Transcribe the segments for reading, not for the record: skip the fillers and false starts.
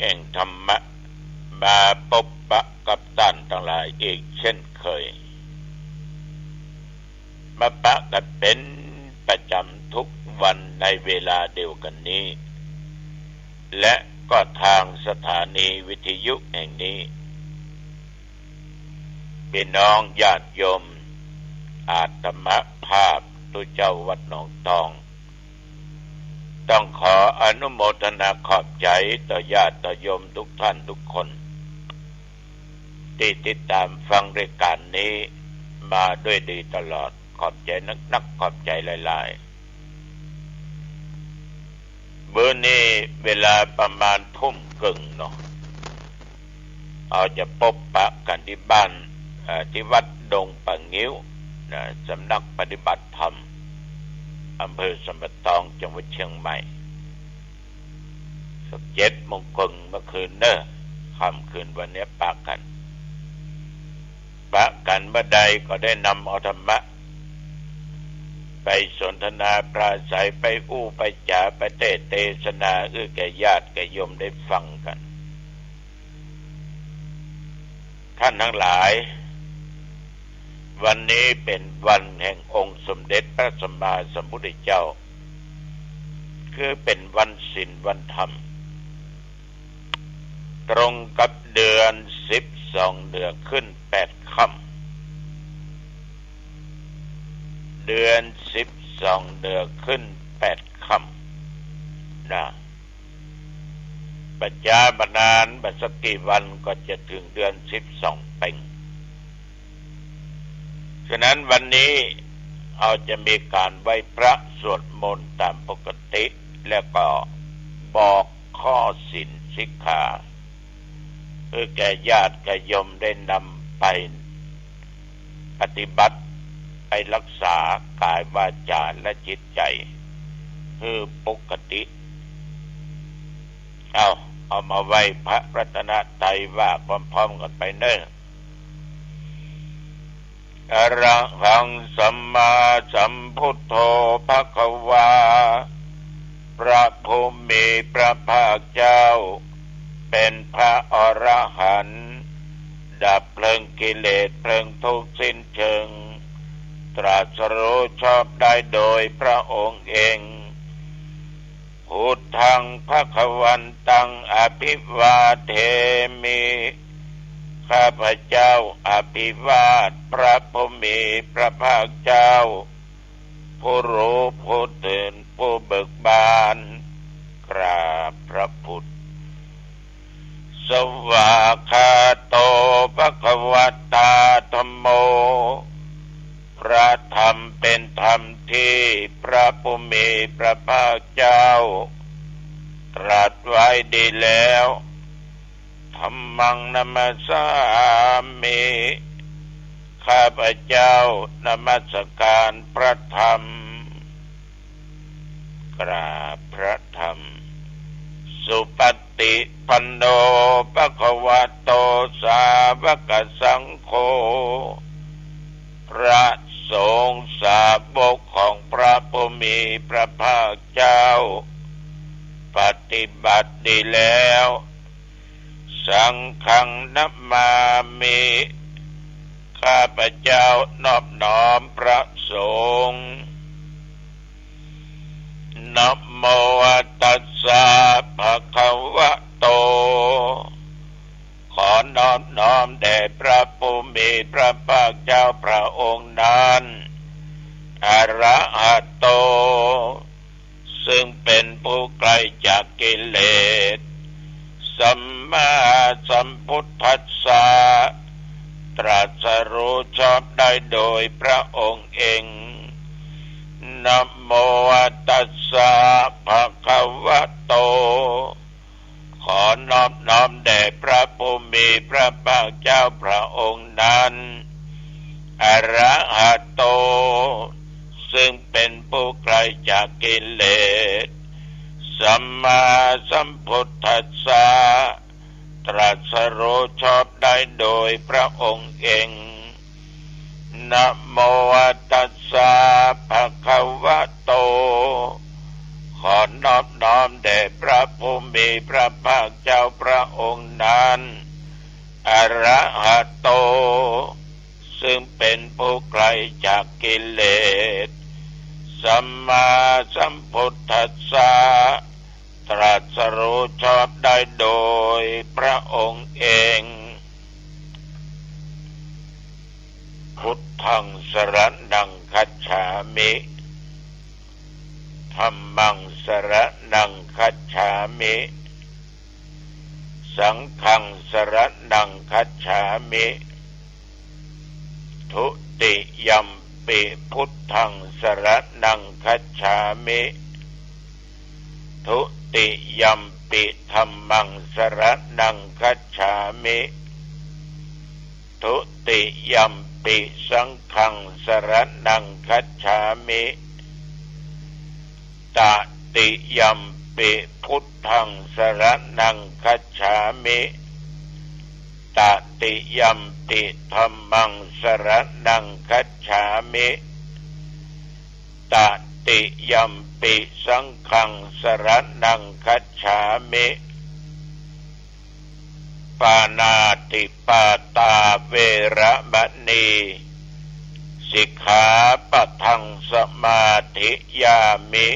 แห่งธรรมะมาพบปะกับท่านทั้งหลายอีกเช่นเคยมาปะกันเป็นประจำทุกวันในเวลาเดียวกันนี้และก็ทางสถานีวิทยุแห่งนี้พี่น้องญาติโยมอาตมาภาพตุเจ้าวัดหนองตองต้องขออนุโมทนาขอบใจต่อญาติต่อโยมทุกท่านทุกคนที่ติดตามฟังรายการนี้มาด้วยดีตลอดขอบใจนักขอบใจหลายๆมื้อนี้เวลาประมาณทุ่มครึ่งเนาะเอาจะพบปะกันที่บ้านที่วัดดงปะงิ้วนะสำนักปฏิบัติธรรมอำเภอสัมปะตองจังหวัดเชียงใหม่สัก7 โมงครึ่งเมื่อคืนเนอะค่ำคืนวันนี้ปะกันเมื่อใดก็ได้นำเอาธรรมะไปสนทนาปราศัยไปอู้ไปจาไปเทศนาแก่ญาติแก่โยมได้ฟังกันท่านทั้งหลายวันนี้เป็นวันแห่งองค์สมเด็จพระสัมมาสัมพุทธเจ้าคือเป็นวันศีลวันธรรมตรงกับเดือน12เดือนขึ้น8 ค่ำเดือน12เดือนขึ้น8 ค่ำนะปัจจาบนานบัสกี่วันก็จะถึงเดือน12เพ็งฉะนั้นวันนี้เราจะมีการไหว้พระสวดมนต์ตามปกติแล้วก็บอกข้อศีลสิกขาเพื่อแก่ญาติแก่โยมได้นำไปปฏิบัติไปรักษากายวาจาและจิตใจคือปกติเอามาไหว้พระรัตนตรัยว่าพร้อมๆกันไปเน้ออะระหังสัมมาสัมพุทโธภควาพระผู้มีพระภาคเจ้าเป็นพระอรหันต์ดับเพลิงกิเลสเพลิงทุกข์สิ้นเชิงตรัสรู้ชอบได้โดยพระองค์เองพุทธังภควันตังอภิวาเทมิข้าพเจ้าอภิวาทพระผู้มีพระภาคเจ้าผู้รู้ผู้ตื่นผู้เบิกบานกราบพระพุทธสวากขาโตภควตาธัมโมพระธรรมเป็นธรรมที่พระผู้มีพระภาคเจ้าตรัสไว้ดีแล้วธัมมังนัมสสามิข้าพเจ้านมัสการพระธรรมกราบพระธรรมสุปฏิปันโนภควโตสาวกสังโฆพระสงฆ์สาวกของพระผู้มีพระภาคเจ้าปฏิบัติดีแล้วสังฆังนัมมามิข้าพเจ้านอบน้อมพระสงฆ์นะโมตัสสะภะคะวะโตขอนอบน้อมแด่พระผู้มีพระภาคเจ้าพระองค์นั้นอะระหะโตซึ่งเป็นผู้ไกลจากกิเลสสัมมาสัมพุทธัสสะตรัสรู้ชอบได้โดยพระองค์เองนะโมตัสสะภะคะวะโตขอนอบน้อมแด่พระผู้มีพระภาคเจ้าพระองค์นั้นอะระหะโตซึ่งเป็นผู้ไกลจากกิเลสสัมมาสัมพุทธัสสะตรัสรู้ชอบได้โดยพระองค์เองนะโมตัสสะภะคะวะโตข ขอนอบน้อมแด่พระผู้มีพระภาคเจ้าพระองค์นั้นอรหัตโตซึ่งเป็นผู้ไกลจากกิเลสสัมมาสัมพุทธัสสะตรัสรู้ชอบได้โดยพระองค์เองพุทธังสรณังคัจฉามิธัมมังสรณังคัจฉามิสังฆังสรณังคัจฉามิทุติยัมปิพุทธังสรณังคัจฉามิทุติยัมปิธัมมังสรณังคัจฉามิทุติยัมปิสังฆังสรณังคัจฉามิตติยัมปิพุทธังสรณังคัจฉามิตติยัมปิธัมมังสรณังคัจฉามิตติยัมปิสังฆังสรณังคัจฉามิปานาติปาตาเวระมณีสิกขาปะทังสมาธิยามิ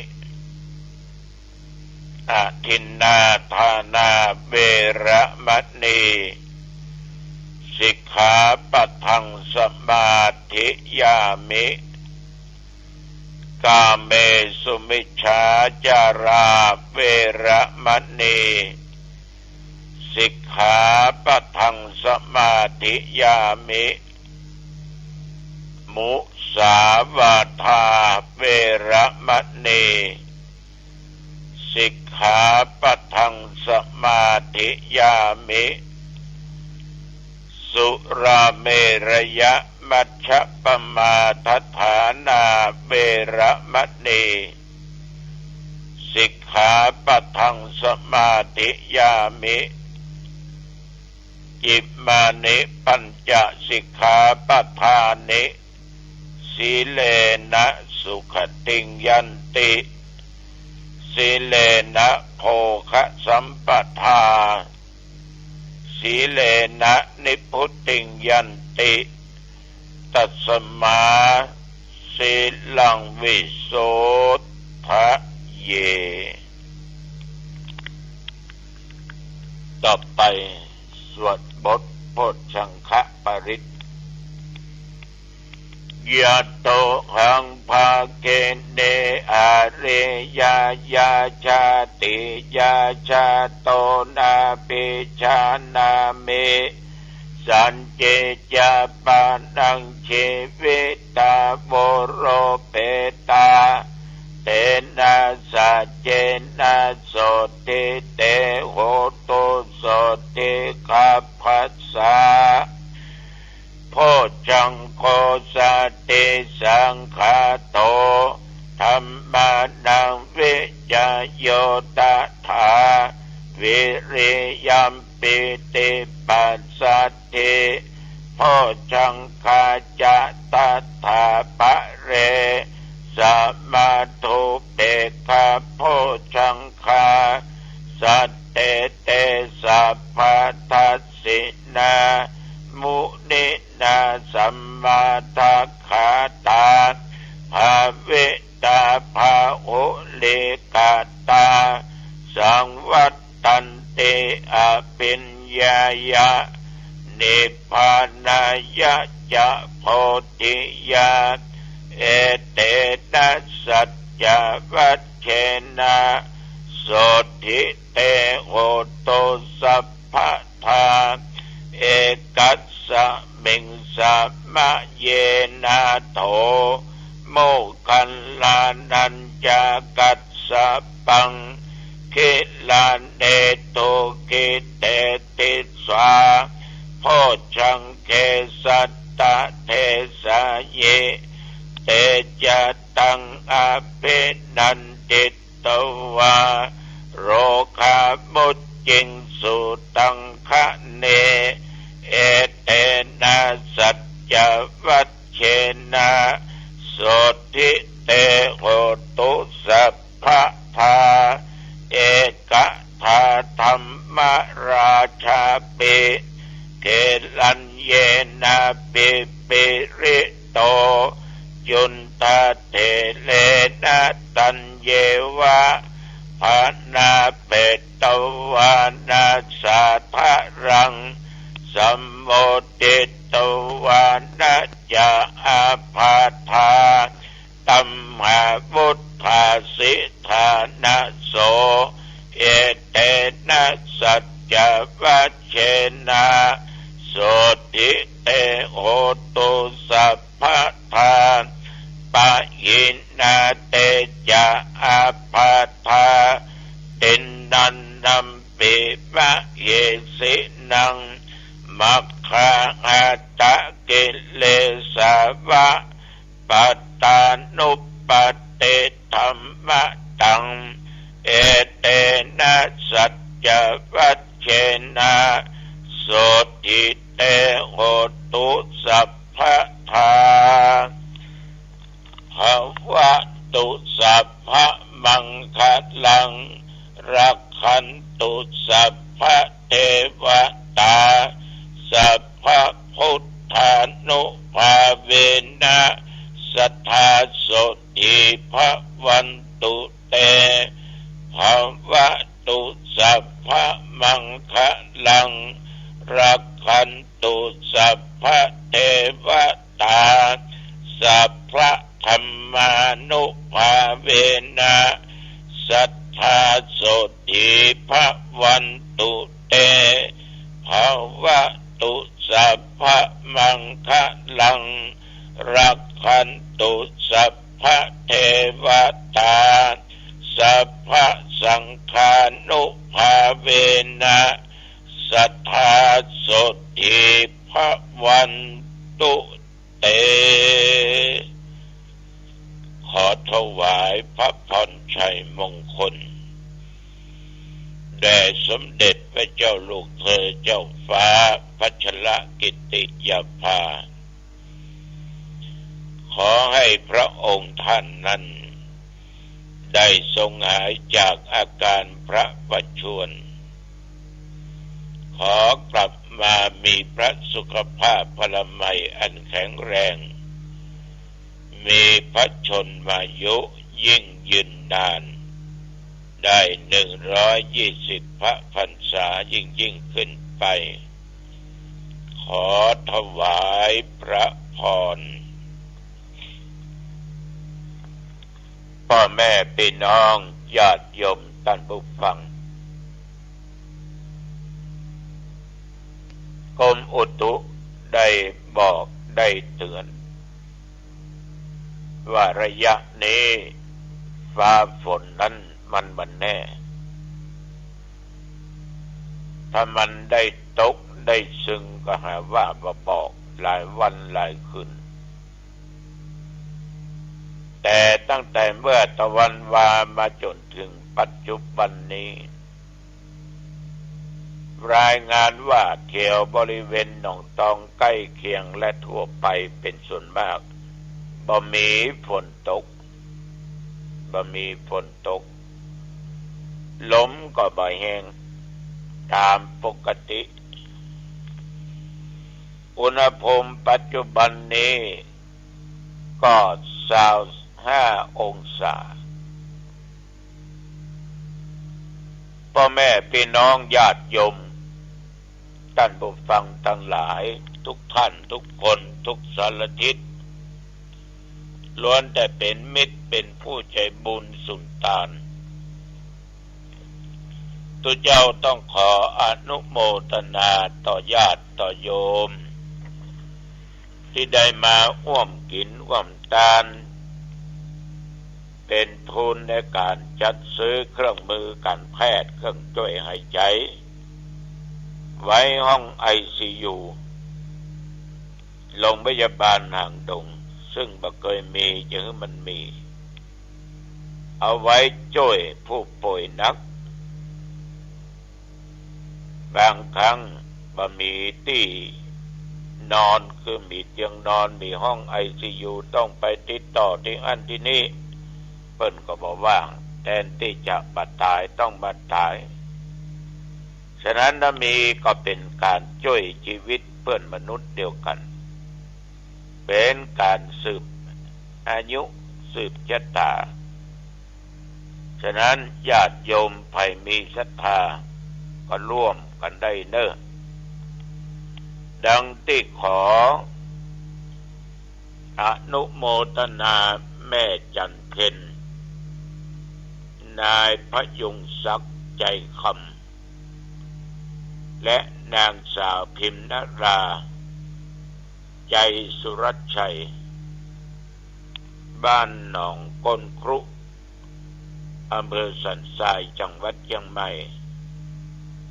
อทินนาทานาเวระมณีสิกขาปะทังสมาธิยามิกาเมสุมิจฉาจาราเวระมณีสิกขาปะทังสมาธิยามิมุสาวาทาเวระมณีสิกขาปะทังสมาธิยามิสุราเมรยะมัชฌัปปมาทฐานาเวระมณีสิกขาปะทังสมาธิยามิอิมานิปัญจสิกขาปทานิสีเลนะสุขติงยันติสีเลนะโภคสัมปทาสีเลนะนิพุตติงยันติตัสมาสีลังวิโสทะเยต่อไปสวดบทโพชฌังคปริตยะโตหังภาเกเนอาเรยายาชาติยาชาโตนาปิชานาเมสันเจจาปานังชีวิตาโวโรเปตาเตนะสัจเจนะโสติเตโหตุโสติคัพพัสสะโพชฌังโฆสติสังฆาโตธัมมานังวิจโยตถาวิริยัมปิติปัสสัทธิโพชฌังคาจะตถาปะเรสัมมาทุเปกขโพชฌังคาสัตเตเตสัพพทัสสินามุนินาสัมมาทัคขาตาภาเวตาภาหุลิกาตาสังวัตตันติอภิญญายะนิพพานายะจะโพธิยาเอเตนะสัจจวัชเชนะโสทิเตโหตุสัพพทาเอกัสสะมิงสัมมะเยนะโถโมคัลลานัญจกัสสะปังคิลาเนโตกิเตติสวาโพชฌังเกสัตตะเทสะเยเตจตังอภินันติตวาโรคามุจจิงสุตังคะเนเอเตนะสัจจวัชเชนะโสทิเตโหตุสัพพท ธาเอกธาธรรมราชาเปเกลัญเยนะเปเปริโตยุนทาเทเลนะตัญเยวะภานาเปตวานาสาทะรังสัมโมติตวานาจาอาภาธาตัมหาวุธาสิธานะโสเอเตนะสัจจวัชเชนะโสติเตโหตุสัพพะทาปะยินาเตจะอาภาธาตินนันนัมปิมะเยสินังมัคคะหัตตะกิเลสาวะปัตตานุปเตธัมมะตังเอเตนะสัจจวัชเชนะโสติเตโหตุสัพพะทาภวะตุสัพพะมังคะลังรักขันตุสัพพะเทวตาสัพพะพุทธานุภาเวนะสัทธาโสติภวันตุเตภวะตุสัพพะมังคะลังรักขันตุสัพพะเทวตาสัพพะธรรมานุภาเวนะสัทธาโสติภวันตุเตภวะตุสัพพะมังคะลังรักขันตุสัพพะเทวตาสัพพะสังฆานุภาเวนะสัทธาโสติภวันตุเตขอถวายพระพรชัยมงคลแด่สมเด็จพระเจ้าลูกเธอเจ้าฟ้าพัชรกิติยาภาขอให้พระองค์ท่านนั้นได้ทรงหายจากอาการพระประชวรขอกลับมามีพระสุขภาพพลามัยอันแข็งแรงมีพระชนมายุยิ่งยืนนานได้120 พระพรรษายิ่งขึ้นไปขอถวายพระพรพ่อแม่พี่น้องญาติโยมท่านผู้ฟังกรมอุตุได้บอกได้เตือนว่าระยะนี้ฟ้าฝนนั้นมันแน่ถ้ามันได้ตกได้ซึ่งก็หาว่าบอกหลายวันหลายคืนแต่ตั้งแต่เมื่อตะวันวามาจนถึงปัจจุบันนี้รายงานว่าแถวบริเวณหนองตองใกล้เคียงและทั่วไปเป็นส่วนมากบ่มีฝนตกลมก็บ่แห้งตามปกติอุณหภูมิปัจจุบันนี้ก็25 องศาพ่อแม่พี่น้องญาติโยมท่านผู้ฟังทั้งหลายทุกท่านทุกคนทุกสารทิศล้วนแต่เป็นมิตรเป็นผู้ใจบุญสุนทานตัวเจ้าต้องขออนุโมทนาต่อญาติต่อโยมที่ได้มาร่วมกินร่วมทานเป็นทุนในการจัดซื้อเครื่องมือการแพทย์เครื่องช่วยหายใจไว้ห้อง ICU โรงพยาบาลหางดงซึ่งบ่เคยมีจึงมันมีเอาไว้ช่วยผู้ป่วยหนักบางครั้งบ่มีที่นอนคือมีเตียงนอนมีห้อง ICU ต้องไปติดต่อที่อันที่นี้เพิ่นก็บ่ว่าง แทนที่จะมาตายต้องมาตายฉะนั้นถ้ามีก็เป็นการช่วยชีวิตเพื่อนมนุษย์เดียวกันเป็นการสืบอายุสืบชะตาฉะนั้นญาติโยมใครมีศรัทธาก็ร่วมกันได้เน้อดังที่ขออนุโมทนาแม่จันเพ็ญนายพยุงศักดิ์ใจคำและนางสาวพิมนราใจสุรชัยบ้านหนองก้นครุอำเภอสันทรายจังหวัดเชียงใหม่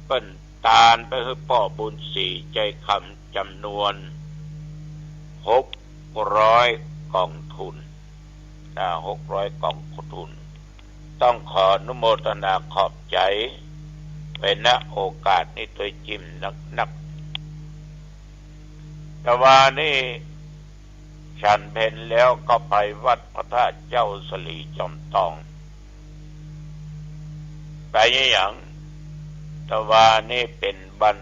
เปิ้นตาลไปให้พ่อบุญศรีใจคำจำนวน600 กองทุน600 กองทุนต้องขออนุโมทนาขอบใจไปณโอกาสนี้ตัวจิ้มนักแต่ว่านี่ฉันเพนแล้วก็ไปวัดพระธาตุเจ้าสลีจอมทองไปอย่างแต่ว่านี่เป็นวัน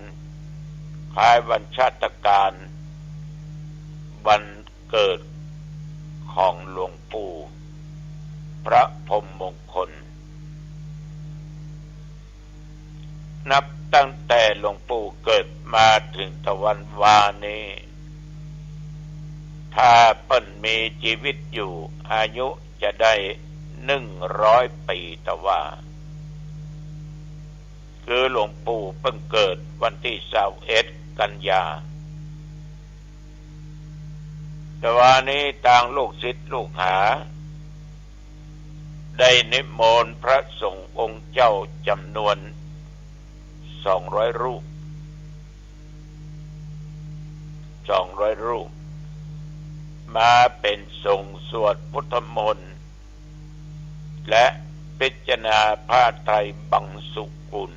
คล้ายวันชาติการวันเกิดของหลวงปู่พระพรหมมงคลนับตั้งแต่หลวงปู่เกิดมาถึงตะวันวานี้ถ้าเปิ้นมีชีวิตอยู่อายุจะได้100 ปีแต่ว่าคือหลวงปู่เพิ่งเกิดวันที่21 กันยาแต่ว่านี้ต่างลูกศิษย์ลูกหาได้นิมนต์พระสงฆ์องค์เจ้าจำนวน200 รูปมาเป็นสงฆ์สวดพุทธมนต์และพิจารณาผ้าไตรบังสุกุล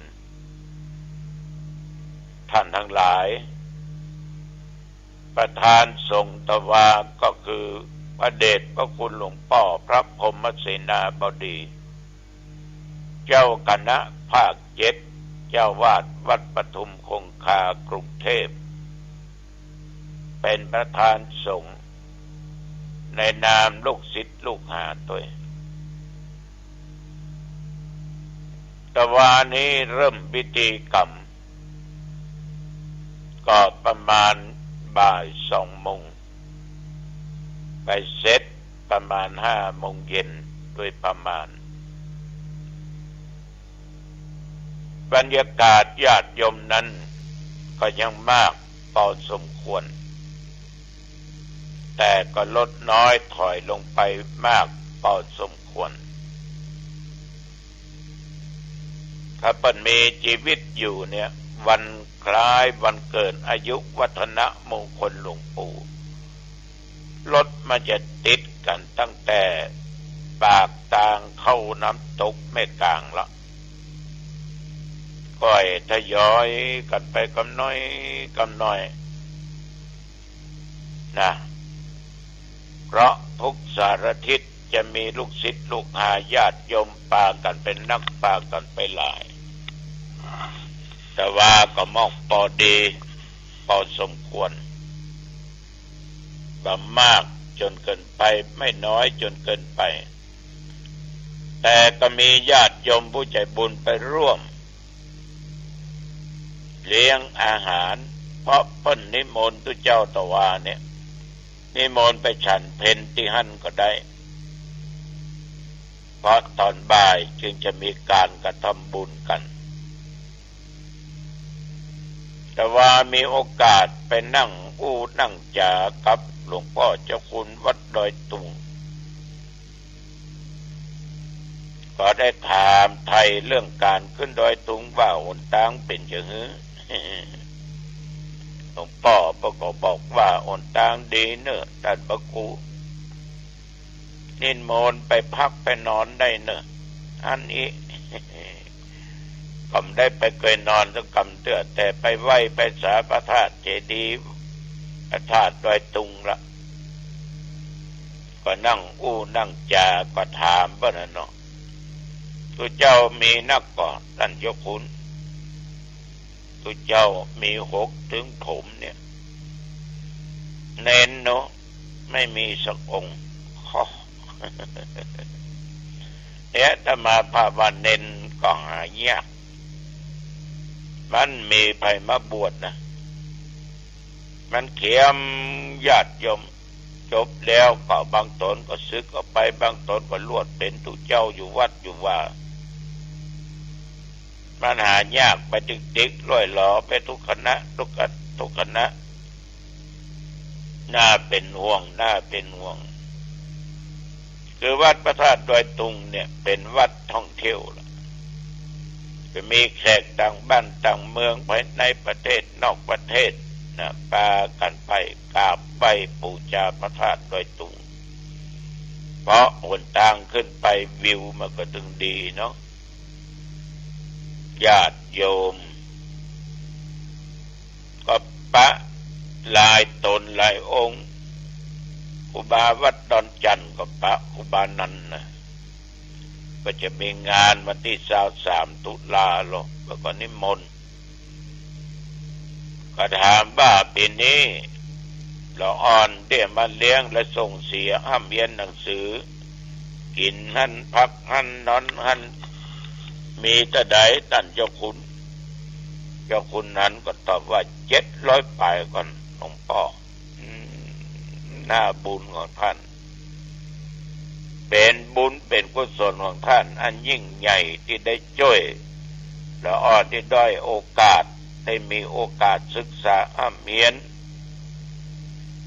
ท่านทั้งหลายประธานสงฆ์ตวาก็คือพระเดชพระคุณหลวงพ่อพระพรหมเสนาบดีเจ้าคณะภาค7เจ้าวาดวัดปทุมคงคากรุงเทพเป็นประธานสงฆ์ในนามลูกศิษย์ลูกหาตัวตะวันนี้เริ่มพิธีกรรมก็ประมาณบ่าย2 โมงไปเสร็จประมาณ5 โมงเย็นโดยประมาณบรรยากาศญาติโยมนั้นก็ยังมากพอสมควรแต่ก็ลดน้อยถอยลงไปมากพอสมควรถ้าเปิ้นมีชีวิตอยู่เนี่ยวันคล้ายวันเกิดอายุวัฒนมงคลหลวงปู่รถมันจะติดกันตั้งแต่ปากทางเข้าน้ำตกแม่กลางละก็ทยอยกันไปกำน้อยนะเพราะทุกสารทิศจะมีลูกศิษย์ลูกหาญาติโยมปากันเป็นนักปากันไปหลายแต่ว่าก็มองพอดีพอสมควรบ่มากจนเกินไปไม่น้อยจนเกินไปแต่ก็มีญาติโยมผู้ใจบุญไปร่วมเลี้ยงอาหารเพราะเพิ่นนิมนต์ตุเจ้าตะวาเนี่ยนิมนต์ไปฉันเพลที่หั่นก็ได้เพราะตอนบ่ายจึงจะมีการกระทำบุญกันแต่ว่ามีโอกาสไปนั่งนั่งจากับหลวงพ่อเจ้าคุณวัดดอยตุงก็ได้ถามไทยเรื่องการขึ้นดอยตุงว่าหนทางเป็นจังหือหลวงพ่อก็บอกว่าหนทางดีเนอะท่านพระครูนิมนต์ไปพักไปนอนได้เนอะอันนี้ผมได้ไปเคยนอนสักกำเตือแต่ไปไหว้ไปสาพระธาตุเจดีย์พระธาตุดอยตุงละก็นั่งนั่งจาก็ถามว่าน่ะเนาะ ตัวเจ้ามีนักก่อนท่านเจ้าคุณตัวเจ้ามี6 ถึงผมเนี่ยเน้นเนาะไม่มีสักองค์เนี่ยถ้ามาภาวะเน้นก็หายากมันมีไปมาบวชนะมันเขียมญาติโยมจบแล้วก็บางตนก็สึกออกไปบางตนก็ลวดเป็นตุเจ้าอยู่วัดอยู่ว่ามันหายากไปจึงติ๊กล่อยหลอไปทุกคณะทุกคณะน่าเป็นห่วงคือวัดพระธาตุดอยตุงเนี่ยเป็นวัดท่องเที่ยวล่ะจะมีแขกต่างบ้านต่างเมืองภายในประเทศนอกประเทศนะพากันไปกราบไหว้บูชาพระธาตุดอยตุงเพราะหนทางขึ้นไปวิวมันก็ถึงดีเนาะญาติโยมก็ปะหลายตนหลายองค์ครูบาวัดดอนจันทร์ก็ปะครูบานันนะก็จะมีงานวันที่23 ตุลาคมแล้วก็นิมนต์ก็ถามว่าปีนี้เราอ่อนเดี๋ยวมาเลี้ยงและส่งเสียห้ามเรียนหนังสือกินหั่นพักหั่นนอนหั่นมีแต่ใดท่านเจ้าคุณนั้นก็ตอบว่า700 ปลายก่อนหลวงพ่อหน้าบุญของท่านเป็นบุญเป็นกุศลของท่านอันยิ่งใหญ่ที่ได้ช่วยและอ่อนที่ด้อยโอกาสได้มีโอกาสศึกษาห้ามเรียน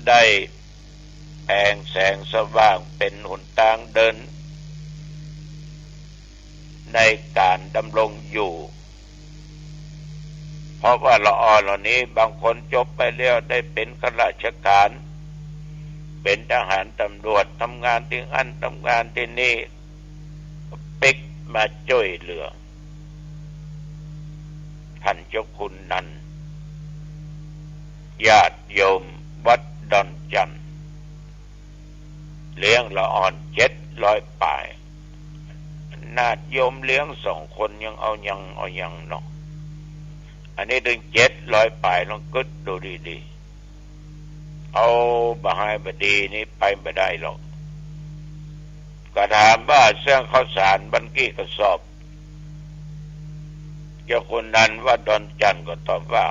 ได้แองแสงสว่างเป็นหนทางเดินในการดำรงอยู่เพราะว่าละอ่อนเหล่านี้บางคนจบไปแล้วได้เป็นข้าราชการเป็นทหารตำรวจทำงานที่อันทำงานที่นี่ปิกมาช่วยเหลือท่านเจ้าคุณนั้นญาติโยมวัดดอนจันทร์เลี้ยงละอ่อน700 ปลายนาฏโยมเลี้ยง2 คนยังเอายังเนาะอันนี้ถึง700 ปลายลองกึดดูดีๆเอาบะหายบดีนี้ไปไม่ได้หรอกก็ถามว่าเสื่องข้าวสารบันกี้กระสอบเจ้าคนนั้นว่าดอนจันทร์ก็ตอบว่า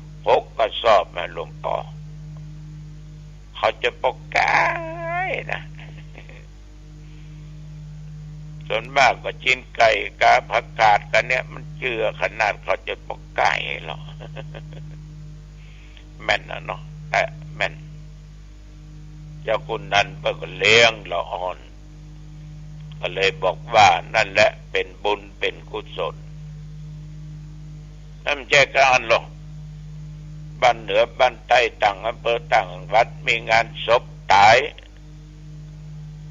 6 กระสอบแม่หลวงพ่อเขาจะปกกายนะส่วนมากก็กินไก่กาผักกาดกันเนี่ยมันเชื่อขนาดเขาจะปกไก่หรอแม่นนะเนาะแต่แม่นเจ้าคุณนั้นเพิ่งเลี้ยงละอ่อนก็เลยบอกว่านั่นแหละเป็นบุญเป็นกุศลนั่นไม่ใช่การหรอกบ้านเหนือบ้านใต้ต่างอำเภอต่างวัดมีงานศพตาย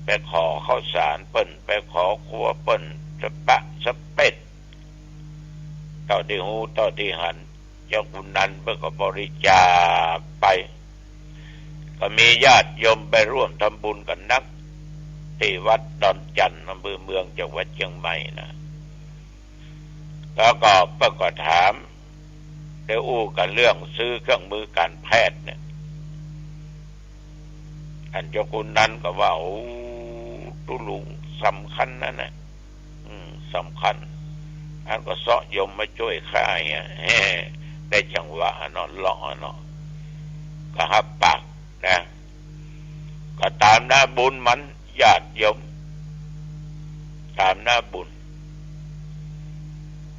ไปขอข้าวสารเปิ้นไปขอครัวเปิ้นสะปะสะเป็ดต่อที่หูต่อที่หันเจ้าคุณนั้นเพิ่นก็บริจาคไปก็มีญาติโยมไปร่วมทำบุญกันนักที่วัดดอนจันทร์อำเภอเมืองจังหวัดเชียงใหม่นะแล้วก็เพิ่นก็ถามได้อู้กันเรื่องซื้อเครื่องมือการแพทย์เนี่ยท่านเจ้าคุณนั้นก็ว่าโอ้ตุลุงสำคัญนั่นน่ะสำคัญอันก็เสาะยมมาช่วยข้าเนี่ยได้จังหวะเนาะเลาะเนาะก็หับปากนะก็ตามหน้าบุญมันญาติโยมตามหน้าบุญ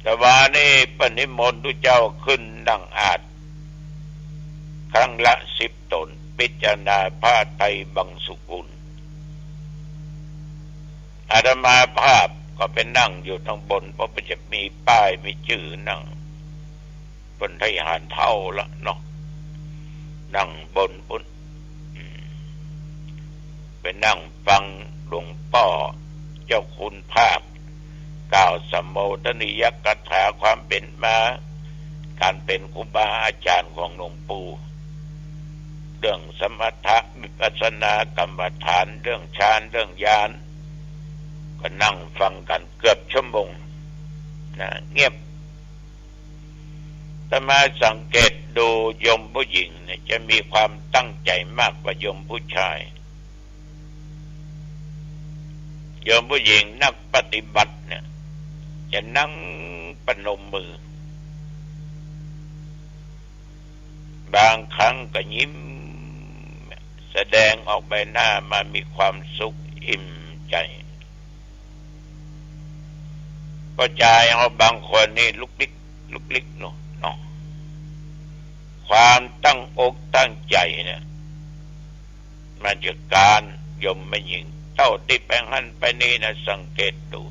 แต่ว่านี่ปณิมนต์ทุเจ้าขึ้นดังอาจครั้งละ10 ตนพิจารณาผ้าไตรบังสุกุลอาตมาภาพก็ไปนั่งอยู่ทางบนเพราะมันจะมีป้ายมีชื่อนั่งบนไทยหานเท่าละเนาะนั่งบนไปนั่งฟังหลวงพ่อเจ้าคุณภาคกล่าวสัมโมทนิยกถาความเป็นมาการเป็นครูบาอาจารย์ของหลวงปู่เรื่องสมถะวิปัสสนากรรมฐานเรื่องฌานเรื่องญาณ ก็นั่งฟังกันเกือบชั่วโมงนะเงียบแต่มาสังเกตดูโยมผู้หญิงเนี่ยจะมีความตั้งใจมากกว่าโยมผู้ชายโยมผู้หญิงนักปฏิบัติเนี่ยจะนั่งปนมมือบางครั้งก็ยิ้มแสดงออกใบหน้ามามีความสุขอิ่มใจก็ใจเอาบางคนนี่ลุกลิกลุกลิกเนาะความตั้งอกตั้งใจเนี่ยมันจะการยมไม่ยิงเท่าที่ไปหันไปนี่นะสังเกตดู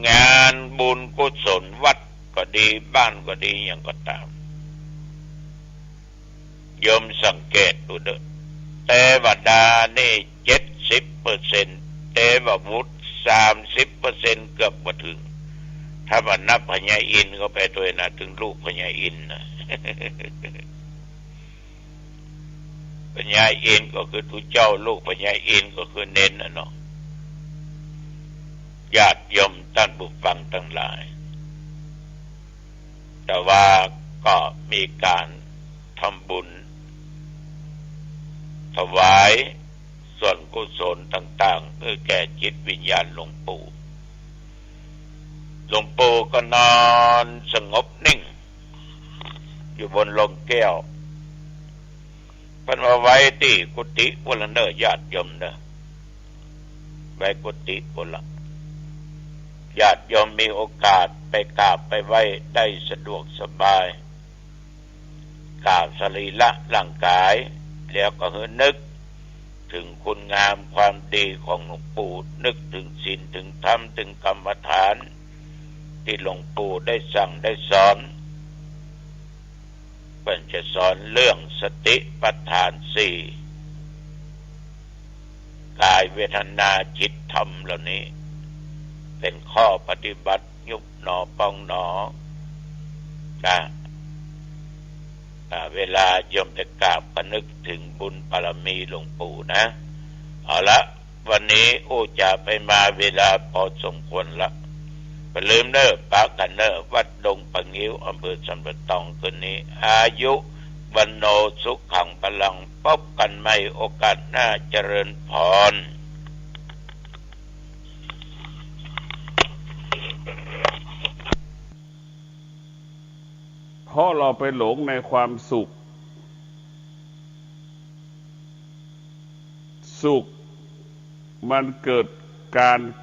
งานบุญกุศลวัดก็ดีบ้านก็ดีอย่างก็ตามยมสังเกตดูเด้อเทวดานี่ 70% เทวบุตร 30% เกือบบ่ถึงถ้าว่านับพญาอินทร์ก็ไปด้วยนะถึงลูกพญาอินทร์นะ พญาอินทร์ก็คือทุเจ้าลูกพญาอินทร์ก็คือเน้นนะเนาะญาติโยมท่านผู้ฟังทั้งหลายแต่ว่าก็มีการทำบุญถวายส่วนกุศลต่างๆเพื่อแก่จิตวิญญาณหลวงปู่ก็นอนสงบนิ่งอยู่บนลมแก้วเพิ่นว่าไว้ที่กุฏิพุ่นละเด้อญาติโยมเด้อไว้กุฏิพุ่นละญาติโยมมีโอกาสไปกราบไปไหว้ได้สะดวกสบายกราบสรีระร่างกายแล้วก็นึกถึงคุณงามความดีของหลวงปู่นึกถึงศีลถึงธรรมถึงกรรมฐานที่หลวงปู่ได้สั่งได้สอนเพิ่นจะสอนเรื่องสติปัฏฐาน4กายเวทนาจิตธรรมเหล่านี้เป็นข้อปฏิบัติยุบหนอปองหนอเวลาโยมจะกราบก็นึกถึงบุญบารมีหลวงปู่นะเอาละวันนี้จะไปมาเวลาพอสมควรละอย่าลืมเด้อปากันเด้อวัดดงปะงิ้วอำเภอสันปะตองคืนนี้อายุวันโนสุขังพลังพบกันใหม่โอกาสหน้าเจริญพรเพราะเราไปหลงในความสุขมันเกิดการ